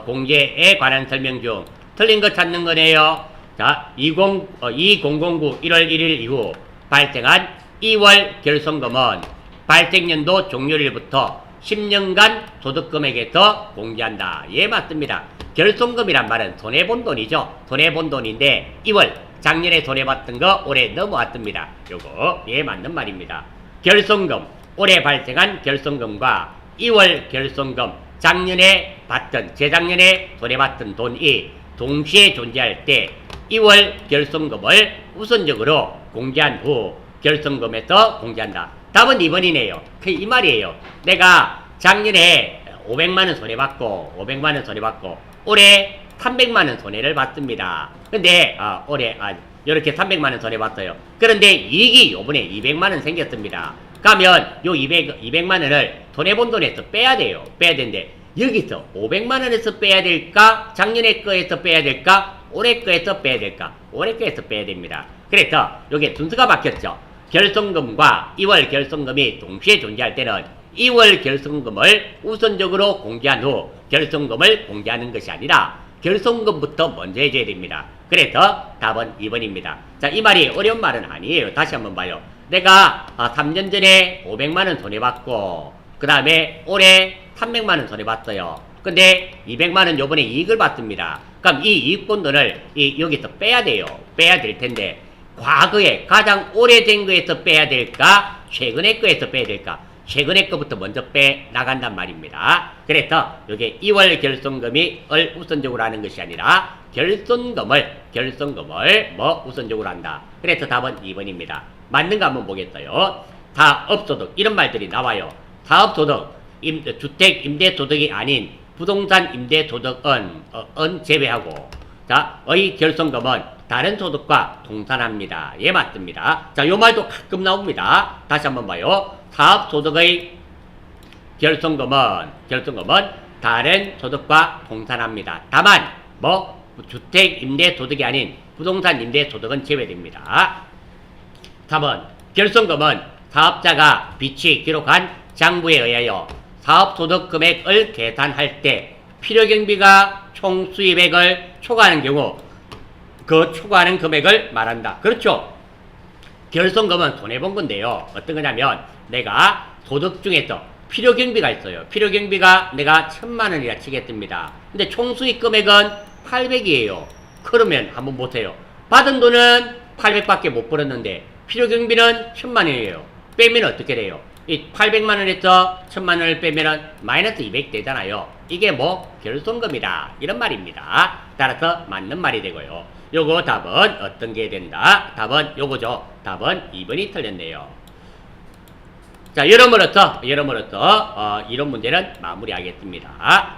공제에 관한 설명 중 틀린 거 찾는 거네요. 자, 2009 1월 1일 이후 발생한 2월 결손금은 발생연도 종료일부터 10년간 소득금액에서 공제한다. 예, 맞습니다. 결손금이란 말은 손해본 돈이죠. 손해본 돈인데 2월, 작년에 손해봤던 거 올해 넘어왔습니다. 요거 예, 맞는 말입니다. 결손금, 올해 발생한 결손금과 2월 결손금, 재작년에 손해봤던 돈이 동시에 존재할 때 2월 결손금을 우선적으로 공제한 후 결손금에서 공제한다. 답은 2번이네요. 이 말이에요. 내가 작년에 500만원 손해받고 올해 300만원 손해를 봤습니다. 근데 올해 이렇게 300만 원 손해봤어요. 그런데 이익이 요번에 200만 원 생겼습니다. 그러면 요 200만 원을 손해본 돈에서 빼야 돼요. 빼야 되는데 여기서 500만 원에서 빼야 될까? 작년에 거에서 빼야 될까? 올해 거에서 빼야 될까? 올해 거에서 빼야 됩니다. 그래서 요게 순서가 바뀌었죠. 결손금과 2월 결손금이 동시에 존재할 때는 2월 결손금을 우선적으로 공개한 후 결손금을 공개하는 것이 아니라 결손금부터 먼저 해줘야 됩니다. 그래서 답은 2번입니다. 자, 이 말이 어려운 말은 아니에요. 다시 한번 봐요. 내가 3년 전에 500만원 손해봤고 그 다음에 올해 300만원 손해봤어요. 근데 200만원 요번에 이익을 받습니다. 그럼 이 이익분들을 여기서 빼야 돼요. 빼야 될 텐데 과거에 가장 오래된 거에서 빼야 될까? 최근의 거에서 빼야 될까? 최근의 거부터 먼저 빼 나간단 말입니다. 그래서 이게 2월 결손금을 우선적으로 하는 것이 아니라 결손금을 우선적으로 한다. 그래서 답은 2번입니다. 맞는 거 한번 보겠어요. 사업소득 이런 말들이 나와요. 사업소득, 주택 임대소득이 아닌 부동산 임대소득은 제외하고 자, 의 결손금은 다른 소득과 동산합니다. 예, 맞습니다. 자, 요 말도 가끔 나옵니다. 다시 한번 봐요. 사업소득의 결손금은 다른 소득과 동산합니다. 다만 주택 임대소득이 아닌 부동산 임대소득은 제외됩니다. 3번 결손금은 사업자가 비치 기록한 장부에 의하여 사업소득 금액을 계산할 때 필요경비가 총 수입액을 초과하는 경우 그 초과하는 금액을 말한다. 그렇죠? 결손금은 손해본 건데요. 어떤 거냐면 내가 소득 중에서 필요경비가 있어요. 필요경비가 내가 1000만 원이라 치겠습니다. 근데 총수익 금액은 800이에요. 그러면 한번 보세요. 받은 돈은 800밖에 못 벌었는데 필요경비는 1000만 원이에요. 빼면 어떻게 돼요? 이 800만 원에서 1000만 원을 빼면은 마이너스 200 되잖아요. 이게 결손금이다. 이런 말입니다. 따라서 맞는 말이 되고요. 요거 답은 어떤 게 된다? 답은 요거죠. 답은 2번이 틀렸네요. 자, 여러모로서 이런 문제는 마무리하겠습니다.